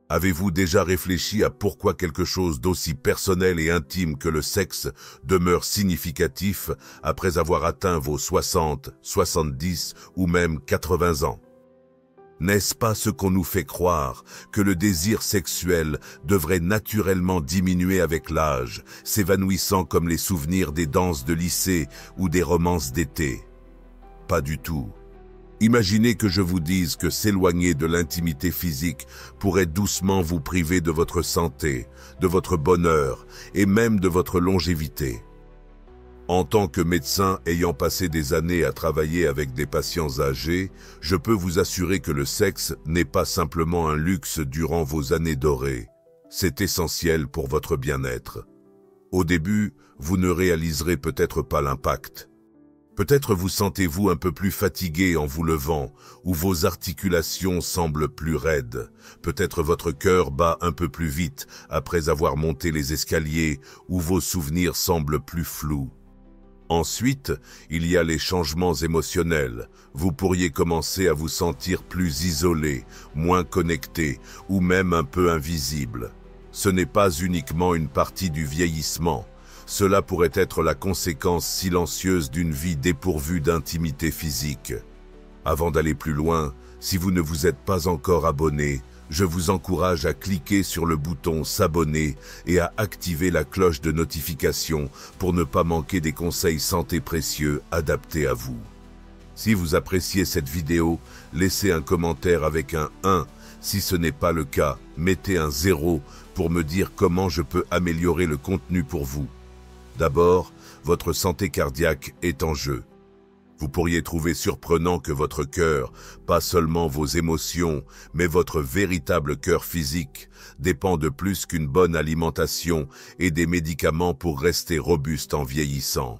Avez-vous déjà réfléchi à pourquoi quelque chose d'aussi personnel et intime que le sexe demeure significatif après avoir atteint vos 60, 70 ou même 80 ans? N'est-ce pas ce qu'on nous fait croire, que le désir sexuel devrait naturellement diminuer avec l'âge, s'évanouissant comme les souvenirs des danses de lycée ou des romances d'été? Pas du tout. Imaginez que je vous dise que s'éloigner de l'intimité physique pourrait doucement vous priver de votre santé, de votre bonheur et même de votre longévité. En tant que médecin ayant passé des années à travailler avec des patients âgés, je peux vous assurer que le sexe n'est pas simplement un luxe durant vos années dorées. C'est essentiel pour votre bien-être. Au début, vous ne réaliserez peut-être pas l'impact. Peut-être vous sentez-vous un peu plus fatigué en vous levant, ou vos articulations semblent plus raides. Peut-être votre cœur bat un peu plus vite après avoir monté les escaliers, ou vos souvenirs semblent plus flous. Ensuite, il y a les changements émotionnels. Vous pourriez commencer à vous sentir plus isolé, moins connecté, ou même un peu invisible. Ce n'est pas uniquement une partie du vieillissement. Cela pourrait être la conséquence silencieuse d'une vie dépourvue d'intimité physique. Avant d'aller plus loin, si vous ne vous êtes pas encore abonné, je vous encourage à cliquer sur le bouton s'abonner et à activer la cloche de notification pour ne pas manquer des conseils santé précieux adaptés à vous. Si vous appréciez cette vidéo, laissez un commentaire avec un 1. Si ce n'est pas le cas, mettez un 0 pour me dire comment je peux améliorer le contenu pour vous. D'abord, votre santé cardiaque est en jeu. Vous pourriez trouver surprenant que votre cœur, pas seulement vos émotions, mais votre véritable cœur physique, dépend de plus qu'une bonne alimentation et des médicaments pour rester robuste en vieillissant.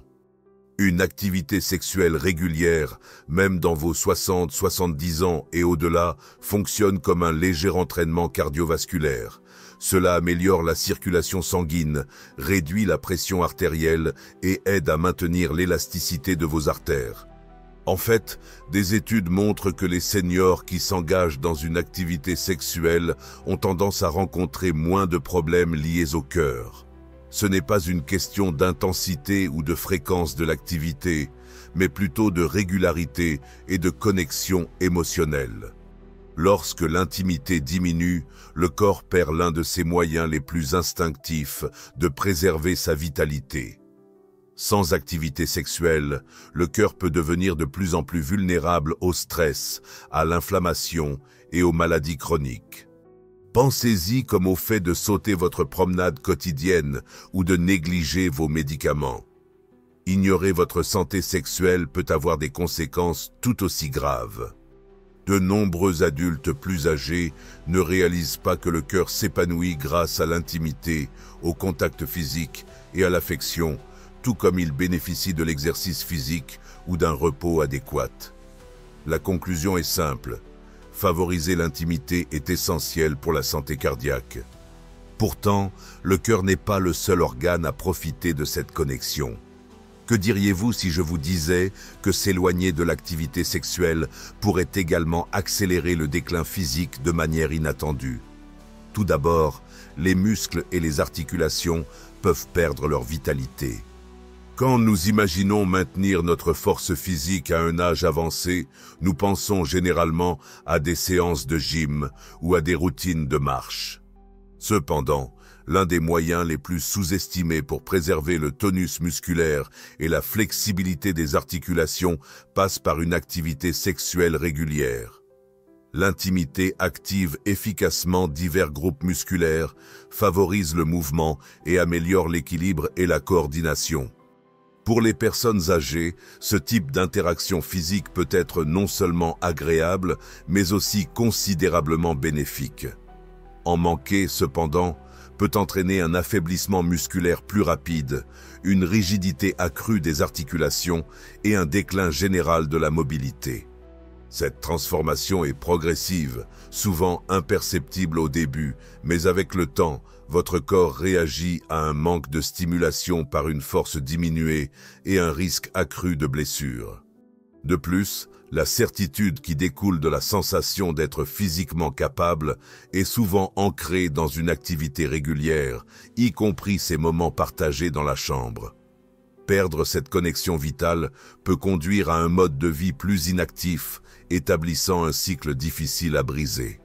Une activité sexuelle régulière, même dans vos 60-70 ans et au-delà, fonctionne comme un léger entraînement cardiovasculaire. Cela améliore la circulation sanguine, réduit la pression artérielle et aide à maintenir l'élasticité de vos artères. En fait, des études montrent que les seniors qui s'engagent dans une activité sexuelle ont tendance à rencontrer moins de problèmes liés au cœur. Ce n'est pas une question d'intensité ou de fréquence de l'activité, mais plutôt de régularité et de connexion émotionnelle. Lorsque l'intimité diminue, le corps perd l'un de ses moyens les plus instinctifs de préserver sa vitalité. Sans activité sexuelle, le cœur peut devenir de plus en plus vulnérable au stress, à l'inflammation et aux maladies chroniques. Pensez-y comme au fait de sauter votre promenade quotidienne ou de négliger vos médicaments. Ignorer votre santé sexuelle peut avoir des conséquences tout aussi graves. De nombreux adultes plus âgés ne réalisent pas que le cœur s'épanouit grâce à l'intimité, au contact physique et à l'affection, tout comme ils bénéficient de l'exercice physique ou d'un repos adéquat. La conclusion est simple. Favoriser l'intimité est essentiel pour la santé cardiaque. Pourtant, le cœur n'est pas le seul organe à profiter de cette connexion. Que diriez-vous si je vous disais que s'éloigner de l'activité sexuelle pourrait également accélérer le déclin physique de manière inattendue? Tout d'abord, les muscles et les articulations peuvent perdre leur vitalité. Quand nous imaginons maintenir notre force physique à un âge avancé, nous pensons généralement à des séances de gym ou à des routines de marche. Cependant, l'un des moyens les plus sous-estimés pour préserver le tonus musculaire et la flexibilité des articulations passe par une activité sexuelle régulière. L'intimité active efficacement divers groupes musculaires, favorise le mouvement et améliore l'équilibre et la coordination. Pour les personnes âgées, ce type d'interaction physique peut être non seulement agréable, mais aussi considérablement bénéfique. En manquer, cependant, peut entraîner un affaiblissement musculaire plus rapide, une rigidité accrue des articulations et un déclin général de la mobilité. Cette transformation est progressive, souvent imperceptible au début, mais avec le temps, votre corps réagit à un manque de stimulation par une force diminuée et un risque accru de blessure. De plus, La certitude qui découle de la sensation d'être physiquement capable est souvent ancrée dans une activité régulière, y compris ces moments partagés dans la chambre. Perdre cette connexion vitale peut conduire à un mode de vie plus inactif, établissant un cycle difficile à briser.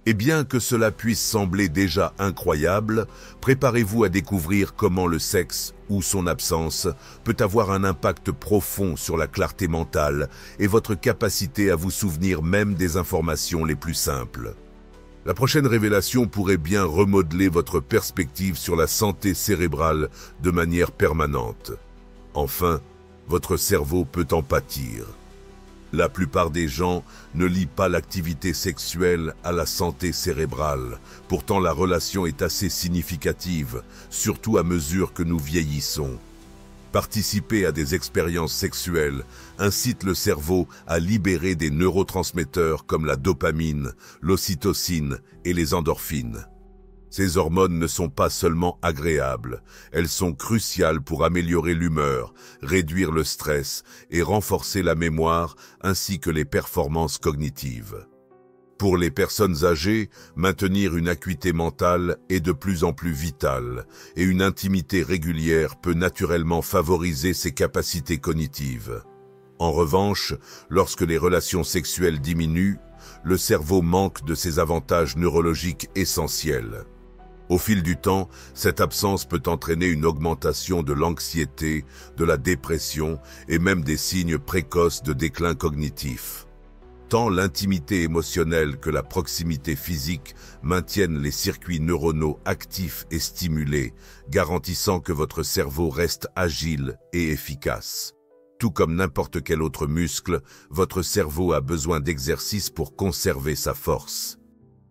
Et bien que cela puisse sembler déjà incroyable, préparez-vous à découvrir comment le sexe, ou son absence, peut avoir un impact profond sur la clarté mentale et votre capacité à vous souvenir même des informations les plus simples. La prochaine révélation pourrait bien remodeler votre perspective sur la santé cérébrale de manière permanente. Enfin, votre cerveau peut en pâtir. La plupart des gens ne lient pas l'activité sexuelle à la santé cérébrale. Pourtant, la relation est assez significative, surtout à mesure que nous vieillissons. Participer à des expériences sexuelles incite le cerveau à libérer des neurotransmetteurs comme la dopamine, l'ocytocine et les endorphines. Ces hormones ne sont pas seulement agréables, elles sont cruciales pour améliorer l'humeur, réduire le stress et renforcer la mémoire ainsi que les performances cognitives. Pour les personnes âgées, maintenir une acuité mentale est de plus en plus vital et une intimité régulière peut naturellement favoriser ces capacités cognitives. En revanche, lorsque les relations sexuelles diminuent, le cerveau manque de ces avantages neurologiques essentiels. Au fil du temps, cette absence peut entraîner une augmentation de l'anxiété, de la dépression et même des signes précoces de déclin cognitif. Tant l'intimité émotionnelle que la proximité physique maintiennent les circuits neuronaux actifs et stimulés, garantissant que votre cerveau reste agile et efficace. Tout comme n'importe quel autre muscle, votre cerveau a besoin d'exercice pour conserver sa force.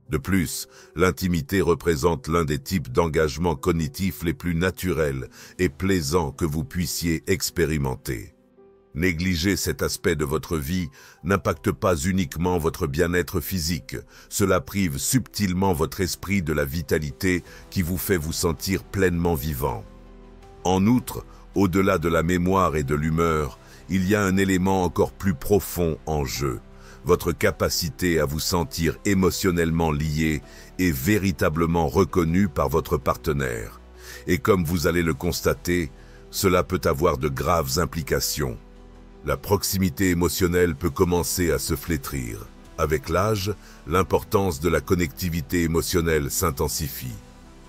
De plus, l'intimité représente l'un des types d'engagement cognitif les plus naturels et plaisants que vous puissiez expérimenter. Négliger cet aspect de votre vie n'impacte pas uniquement votre bien-être physique, cela prive subtilement votre esprit de la vitalité qui vous fait vous sentir pleinement vivant. En outre, au-delà de la mémoire et de l'humeur, il y a un élément encore plus profond en jeu. Votre capacité à vous sentir émotionnellement lié est véritablement reconnue par votre partenaire. Et comme vous allez le constater, cela peut avoir de graves implications. La proximité émotionnelle peut commencer à se flétrir. Avec l'âge, l'importance de la connectivité émotionnelle s'intensifie.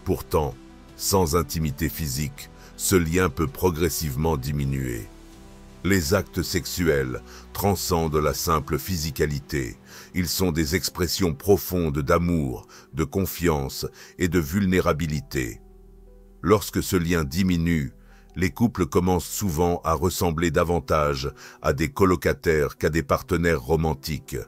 Pourtant, sans intimité physique, ce lien peut progressivement diminuer. Les actes sexuels transcendent la simple physicalité. Ils sont des expressions profondes d'amour, de confiance et de vulnérabilité. Lorsque ce lien diminue, les couples commencent souvent à ressembler davantage à des colocataires qu'à des partenaires romantiques.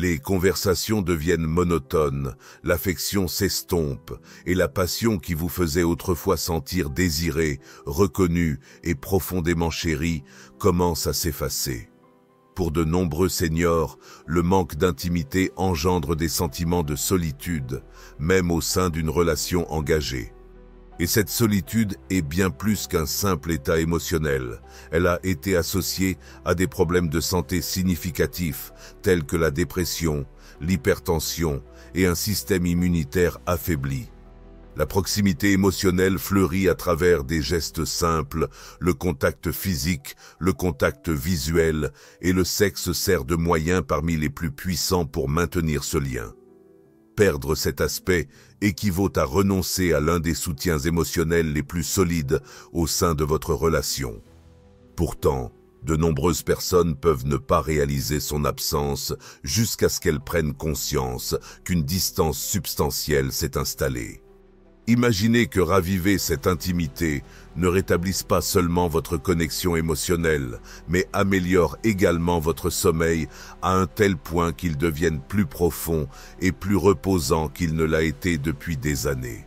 Les conversations deviennent monotones, l'affection s'estompe et la passion qui vous faisait autrefois sentir désiré, reconnu et profondément chéri commence à s'effacer. Pour de nombreux seniors, le manque d'intimité engendre des sentiments de solitude, même au sein d'une relation engagée. Et cette solitude est bien plus qu'un simple état émotionnel. Elle a été associée à des problèmes de santé significatifs tels que la dépression, l'hypertension et un système immunitaire affaibli. La proximité émotionnelle fleurit à travers des gestes simples, le contact physique, le contact visuel et le sexe sert de moyen parmi les plus puissants pour maintenir ce lien. Perdre cet aspect équivaut à renoncer à l'un des soutiens émotionnels les plus solides au sein de votre relation. Pourtant, de nombreuses personnes peuvent ne pas réaliser son absence jusqu'à ce qu'elles prennent conscience qu'une distance substantielle s'est installée. Imaginez que raviver cette intimité ne rétablisse pas seulement votre connexion émotionnelle, mais améliore également votre sommeil à un tel point qu'il devienne plus profond et plus reposant qu'il ne l'a été depuis des années.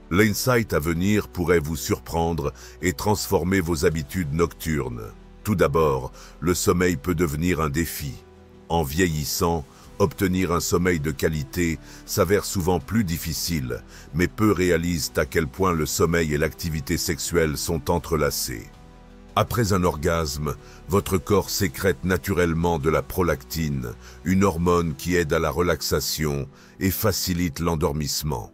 L'insight à venir pourrait vous surprendre et transformer vos habitudes nocturnes. Tout d'abord, le sommeil peut devenir un défi. En vieillissant, obtenir un sommeil de qualité s'avère souvent plus difficile, mais peu réalisent à quel point le sommeil et l'activité sexuelle sont entrelacés. Après un orgasme, votre corps sécrète naturellement de la prolactine, une hormone qui aide à la relaxation et facilite l'endormissement.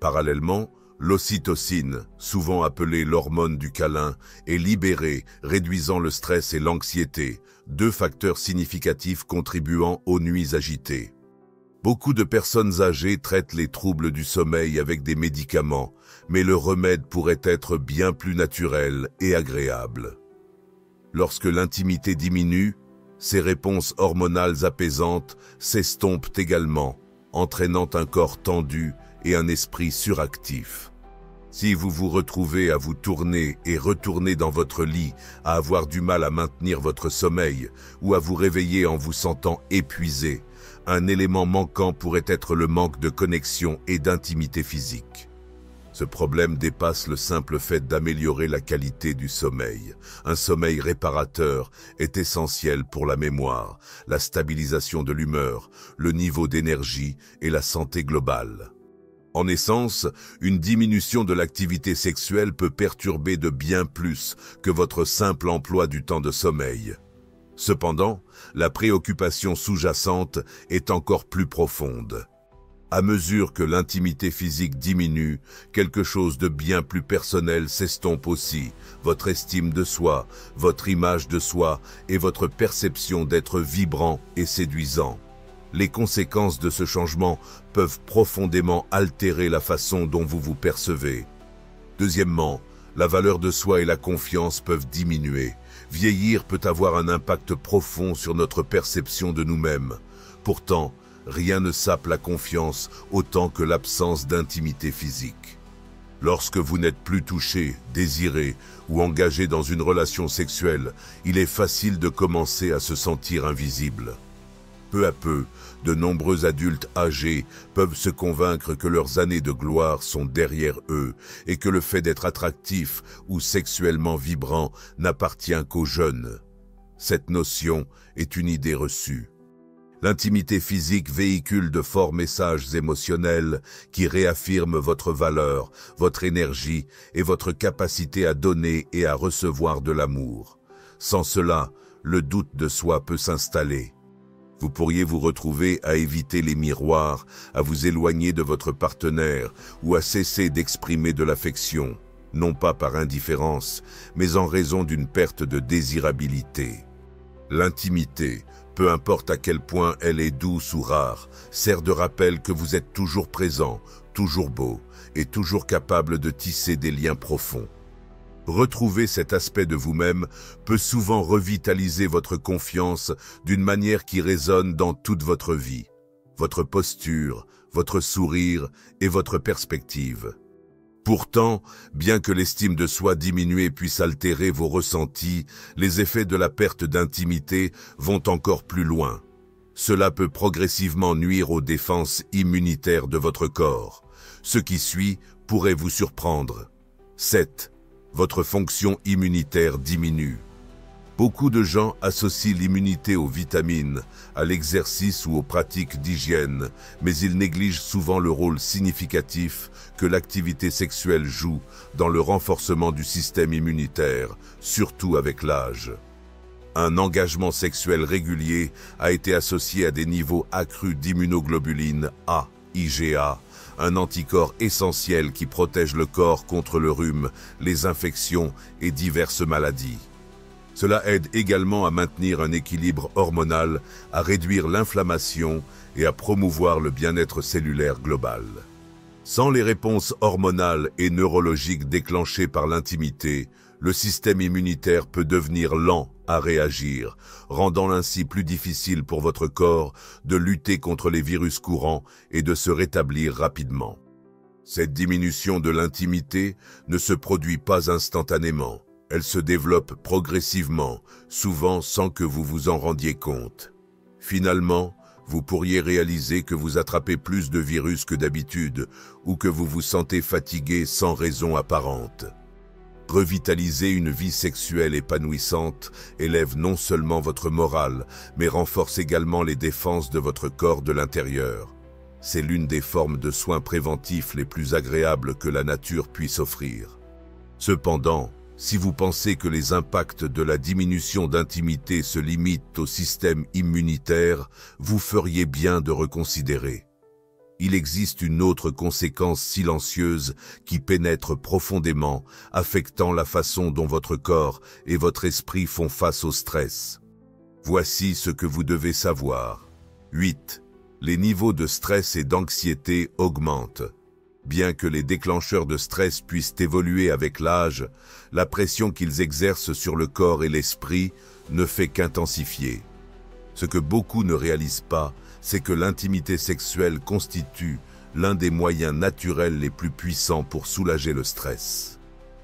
Parallèlement, l'ocytocine, souvent appelée l'hormone du câlin, est libérée, réduisant le stress et l'anxiété, deux facteurs significatifs contribuant aux nuits agitées. Beaucoup de personnes âgées traitent les troubles du sommeil avec des médicaments, mais le remède pourrait être bien plus naturel et agréable. Lorsque l'intimité diminue, ces réponses hormonales apaisantes s'estompent également, entraînant un corps tendu et un esprit suractif. Si vous vous retrouvez à vous tourner et retourner dans votre lit, à avoir du mal à maintenir votre sommeil ou à vous réveiller en vous sentant épuisé, un élément manquant pourrait être le manque de connexion et d'intimité physique. Ce problème dépasse le simple fait d'améliorer la qualité du sommeil. Un sommeil réparateur est essentiel pour la mémoire, la stabilisation de l'humeur, le niveau d'énergie et la santé globale. En essence, une diminution de l'activité sexuelle peut perturber de bien plus que votre simple emploi du temps de sommeil. Cependant, la préoccupation sous-jacente est encore plus profonde. À mesure que l'intimité physique diminue, quelque chose de bien plus personnel s'estompe aussi, votre estime de soi, votre image de soi et votre perception d'être vibrant et séduisant. Les conséquences de ce changement peuvent profondément altérer la façon dont vous vous percevez. Deuxièmement, la valeur de soi et la confiance peuvent diminuer. Vieillir peut avoir un impact profond sur notre perception de nous-mêmes. Pourtant, rien ne sape la confiance autant que l'absence d'intimité physique. Lorsque vous n'êtes plus touché, désiré ou engagé dans une relation sexuelle, il est facile de commencer à se sentir invisible. Peu à peu, de nombreux adultes âgés peuvent se convaincre que leurs années de gloire sont derrière eux et que le fait d'être attractif ou sexuellement vibrant n'appartient qu'aux jeunes. Cette notion est une idée reçue. L'intimité physique véhicule de forts messages émotionnels qui réaffirment votre valeur, votre énergie et votre capacité à donner et à recevoir de l'amour. Sans cela, le doute de soi peut s'installer. Vous pourriez vous retrouver à éviter les miroirs, à vous éloigner de votre partenaire ou à cesser d'exprimer de l'affection, non pas par indifférence, mais en raison d'une perte de désirabilité. L'intimité, peu importe à quel point elle est douce ou rare, sert de rappel que vous êtes toujours présent, toujours beau et toujours capable de tisser des liens profonds. Retrouver cet aspect de vous-même peut souvent revitaliser votre confiance d'une manière qui résonne dans toute votre vie. Votre posture, votre sourire et votre perspective. Pourtant, bien que l'estime de soi diminuée puisse altérer vos ressentis, les effets de la perte d'intimité vont encore plus loin. Cela peut progressivement nuire aux défenses immunitaires de votre corps. Ce qui suit pourrait vous surprendre. 7. Votre fonction immunitaire diminue. Beaucoup de gens associent l'immunité aux vitamines, à l'exercice ou aux pratiques d'hygiène, mais ils négligent souvent le rôle significatif que l'activité sexuelle joue dans le renforcement du système immunitaire, surtout avec l'âge. Un engagement sexuel régulier a été associé à des niveaux accrus d'immunoglobuline A, IgA, un anticorps essentiel qui protège le corps contre le rhume, les infections et diverses maladies. Cela aide également à maintenir un équilibre hormonal, à réduire l'inflammation et à promouvoir le bien-être cellulaire global. Sans les réponses hormonales et neurologiques déclenchées par l'intimité, le système immunitaire peut devenir lent à réagir, rendant ainsi plus difficile pour votre corps de lutter contre les virus courants et de se rétablir rapidement. Cette diminution de l'intimité ne se produit pas instantanément. Elle se développe progressivement, souvent sans que vous vous en rendiez compte. Finalement, vous pourriez réaliser que vous attrapez plus de virus que d'habitude ou que vous vous sentez fatigué sans raison apparente. Revitaliser une vie sexuelle épanouissante élève non seulement votre morale, mais renforce également les défenses de votre corps de l'intérieur. C'est l'une des formes de soins préventifs les plus agréables que la nature puisse offrir. Cependant, Si vous pensez que les impacts de la diminution d'intimité se limitent au système immunitaire, vous feriez bien de reconsidérer. Il existe une autre conséquence silencieuse qui pénètre profondément, affectant la façon dont votre corps et votre esprit font face au stress. Voici ce que vous devez savoir. 8. Les niveaux de stress et d'anxiété augmentent. Bien que les déclencheurs de stress puissent évoluer avec l'âge, la pression qu'ils exercent sur le corps et l'esprit ne fait qu'intensifier. Ce que beaucoup ne réalisent pas, c'est que l'intimité sexuelle constitue l'un des moyens naturels les plus puissants pour soulager le stress.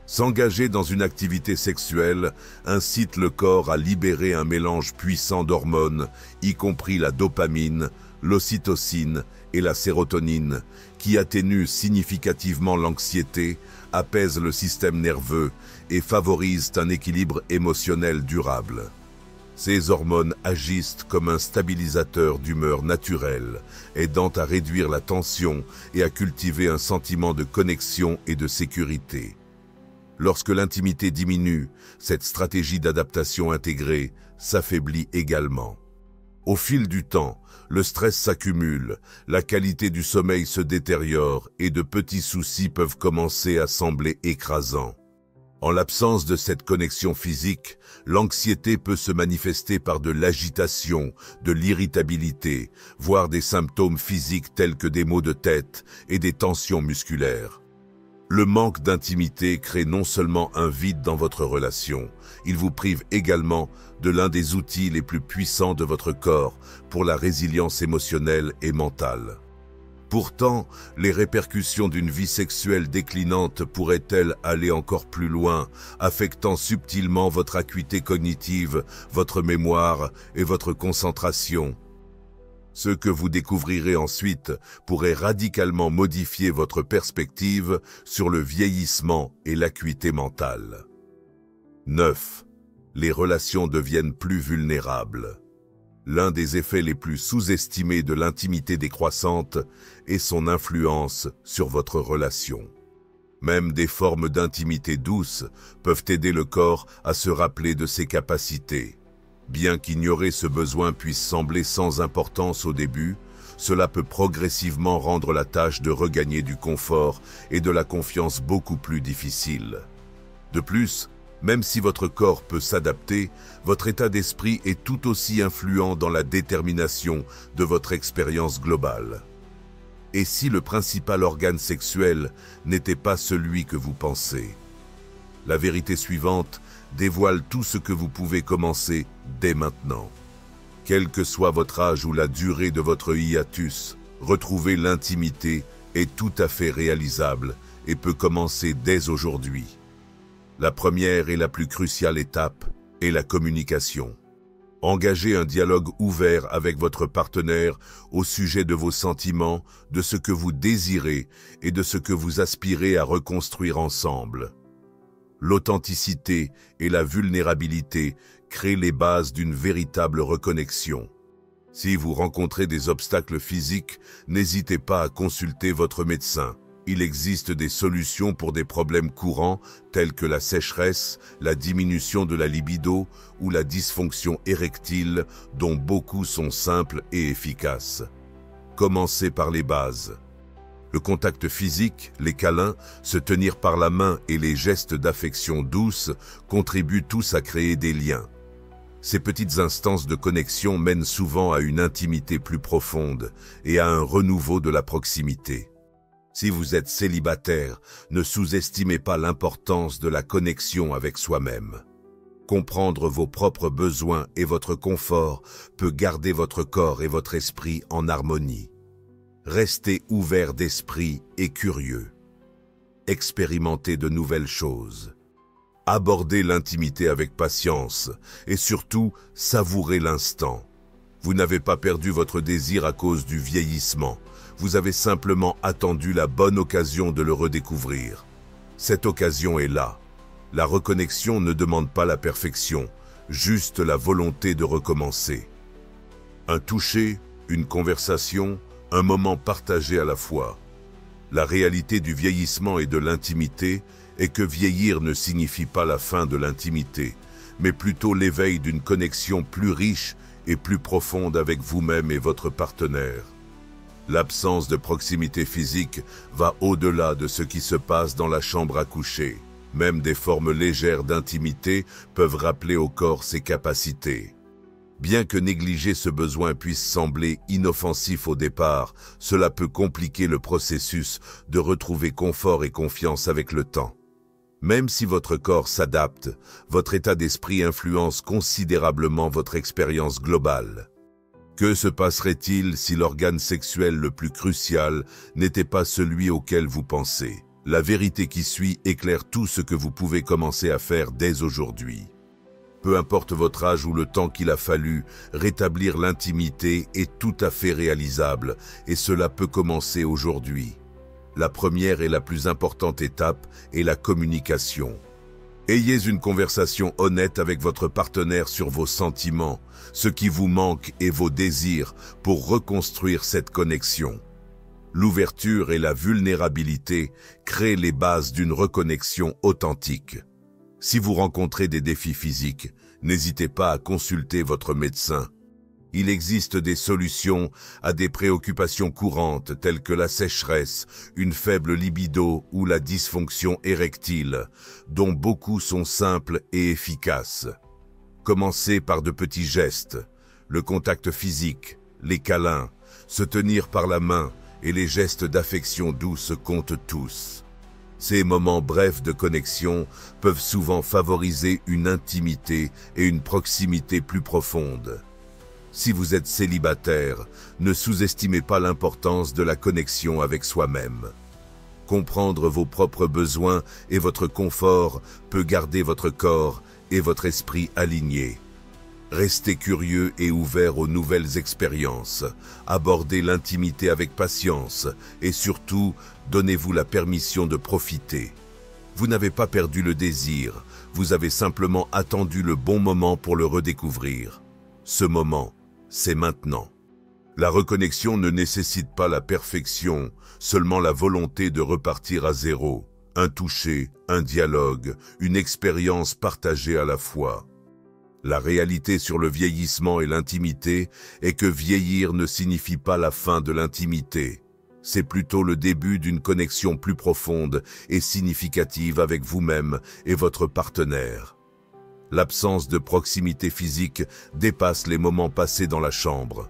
S'engager dans une activité sexuelle incite le corps à libérer un mélange puissant d'hormones, y compris la dopamine, l'ocytocine et la sérotonine, qui atténuent significativement l'anxiété, apaisent le système nerveux et favorisent un équilibre émotionnel durable. Ces hormones agissent comme un stabilisateur d'humeur naturel, aidant à réduire la tension et à cultiver un sentiment de connexion et de sécurité. Lorsque l'intimité diminue, cette stratégie d'adaptation intégrée s'affaiblit également. Au fil du temps, le stress s'accumule, la qualité du sommeil se détériore et de petits soucis peuvent commencer à sembler écrasants. En l'absence de cette connexion physique, l'anxiété peut se manifester par de l'agitation, de l'irritabilité, voire des symptômes physiques tels que des maux de tête et des tensions musculaires. Le manque d'intimité crée non seulement un vide dans votre relation, il vous prive également de l'un des outils les plus puissants de votre corps pour la résilience émotionnelle et mentale. Pourtant, les répercussions d'une vie sexuelle déclinante pourraient-elles aller encore plus loin, affectant subtilement votre acuité cognitive, votre mémoire et votre concentration. Ce que vous découvrirez ensuite pourrait radicalement modifier votre perspective sur le vieillissement et l'acuité mentale. 9. Les relations deviennent plus vulnérables. L'un des effets les plus sous-estimés de l'intimité décroissante est son influence sur votre relation. Même des formes d'intimité douce peuvent aider le corps à se rappeler de ses capacités. Bien qu'ignorer ce besoin puisse sembler sans importance au début, cela peut progressivement rendre la tâche de regagner du confort et de la confiance beaucoup plus difficile. De plus, même si votre corps peut s'adapter, votre état d'esprit est tout aussi influent dans la détermination de votre expérience globale. Et si le principal organe sexuel n'était pas celui que vous pensez? La vérité suivante dévoile tout ce que vous pouvez commencer dès maintenant. Quel que soit votre âge ou la durée de votre hiatus, retrouver l'intimité est tout à fait réalisable et peut commencer dès aujourd'hui. La première et la plus cruciale étape est la communication. Engagez un dialogue ouvert avec votre partenaire au sujet de vos sentiments, de ce que vous désirez et de ce que vous aspirez à reconstruire ensemble. L'authenticité et la vulnérabilité créent les bases d'une véritable reconnexion. Si vous rencontrez des obstacles physiques, n'hésitez pas à consulter votre médecin. Il existe des solutions pour des problèmes courants tels que la sécheresse, la diminution de la libido ou la dysfonction érectile, dont beaucoup sont simples et efficaces. Commencez par les bases. Le contact physique, les câlins, se tenir par la main et les gestes d'affection douce contribuent tous à créer des liens. Ces petites instances de connexion mènent souvent à une intimité plus profonde et à un renouveau de la proximité. Si vous êtes célibataire, ne sous-estimez pas l'importance de la connexion avec soi-même. Comprendre vos propres besoins et votre confort peut garder votre corps et votre esprit en harmonie. Restez ouvert d'esprit et curieux. Expérimentez de nouvelles choses. Abordez l'intimité avec patience et surtout, savourez l'instant. Vous n'avez pas perdu votre désir à cause du vieillissement. Vous avez simplement attendu la bonne occasion de le redécouvrir. Cette occasion est là. La reconnexion ne demande pas la perfection, juste la volonté de recommencer. Un toucher, une conversation, un moment partagé à la fois. La réalité du vieillissement et de l'intimité est que vieillir ne signifie pas la fin de l'intimité, mais plutôt l'éveil d'une connexion plus riche et plus profonde avec vous-même et votre partenaire. L'absence de proximité physique va au-delà de ce qui se passe dans la chambre à coucher. Même des formes légères d'intimité peuvent rappeler au corps ses capacités. Bien que négliger ce besoin puisse sembler inoffensif au départ, cela peut compliquer le processus de retrouver confort et confiance avec le temps. Même si votre corps s'adapte, votre état d'esprit influence considérablement votre expérience globale. Que se passerait-il si l'organe sexuel le plus crucial n'était pas celui auquel vous pensez? La vérité qui suit éclaire tout ce que vous pouvez commencer à faire dès aujourd'hui. Peu importe votre âge ou le temps qu'il a fallu, rétablir l'intimité est tout à fait réalisable et cela peut commencer aujourd'hui. La première et la plus importante étape est la communication. Ayez une conversation honnête avec votre partenaire sur vos sentiments, ce qui vous manque et vos désirs pour reconstruire cette connexion. L'ouverture et la vulnérabilité créent les bases d'une reconnexion authentique. Si vous rencontrez des défis physiques, n'hésitez pas à consulter votre médecin. Il existe des solutions à des préoccupations courantes telles que la sécheresse, une faible libido ou la dysfonction érectile, dont beaucoup sont simples et efficaces. Commencez par de petits gestes, le contact physique, les câlins, se tenir par la main et les gestes d'affection douce comptent tous. Ces moments brefs de connexion peuvent souvent favoriser une intimité et une proximité plus profonde. Si vous êtes célibataire, ne sous-estimez pas l'importance de la connexion avec soi-même. Comprendre vos propres besoins et votre confort peut garder votre corps et votre esprit alignés. Restez curieux et ouvert aux nouvelles expériences. Abordez l'intimité avec patience et surtout, donnez-vous la permission de profiter. Vous n'avez pas perdu le désir, vous avez simplement attendu le bon moment pour le redécouvrir. Ce moment, c'est maintenant. La reconnexion ne nécessite pas la perfection, seulement la volonté de repartir à zéro. Un toucher, un dialogue, une expérience partagée à la fois. La réalité sur le vieillissement et l'intimité est que vieillir ne signifie pas la fin de l'intimité. C'est plutôt le début d'une connexion plus profonde et significative avec vous-même et votre partenaire. L'absence de proximité physique dépasse les moments passés dans la chambre.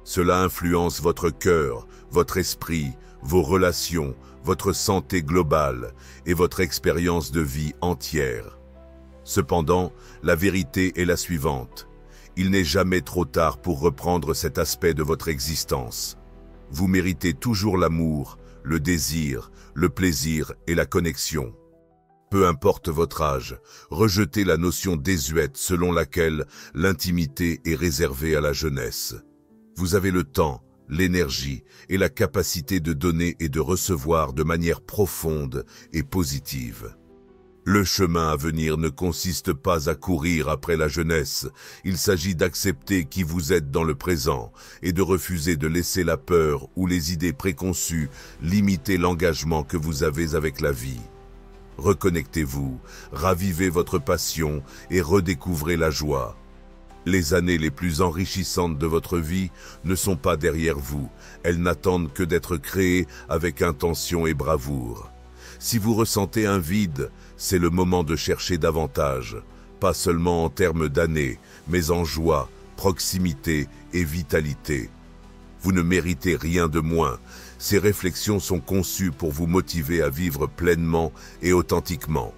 Cela influence votre cœur, votre esprit, vos relations, votre santé globale et votre expérience de vie entière. Cependant, la vérité est la suivante. Il n'est jamais trop tard pour reprendre cet aspect de votre existence. Vous méritez toujours l'amour, le désir, le plaisir et la connexion. Peu importe votre âge, rejetez la notion désuète selon laquelle l'intimité est réservée à la jeunesse. Vous avez le temps, l'énergie et la capacité de donner et de recevoir de manière profonde et positive. Le chemin à venir ne consiste pas à courir après la jeunesse, il s'agit d'accepter qui vous êtes dans le présent et de refuser de laisser la peur ou les idées préconçues limiter l'engagement que vous avez avec la vie. Reconnectez-vous, ravivez votre passion et redécouvrez la joie. Les années les plus enrichissantes de votre vie ne sont pas derrière vous, elles n'attendent que d'être créées avec intention et bravoure. Si vous ressentez un vide, c'est le moment de chercher davantage, pas seulement en termes d'années, mais en joie, proximité et vitalité. Vous ne méritez rien de moins. Ces réflexions sont conçues pour vous motiver à vivre pleinement et authentiquement.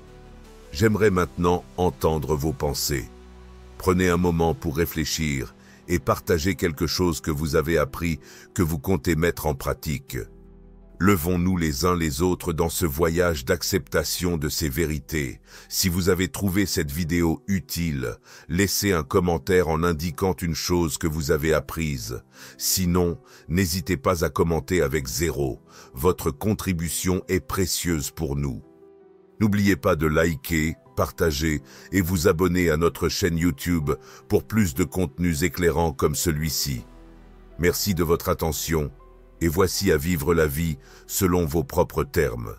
J'aimerais maintenant entendre vos pensées. Prenez un moment pour réfléchir et partagez quelque chose que vous avez appris, que vous comptez mettre en pratique. Levons-nous les uns les autres dans ce voyage d'acceptation de ces vérités. Si vous avez trouvé cette vidéo utile, laissez un commentaire en indiquant une chose que vous avez apprise. Sinon, n'hésitez pas à commenter avec 0. Votre contribution est précieuse pour nous. N'oubliez pas de liker, partager et vous abonner à notre chaîne YouTube pour plus de contenus éclairants comme celui-ci. Merci de votre attention et voici à vivre la vie selon vos propres termes.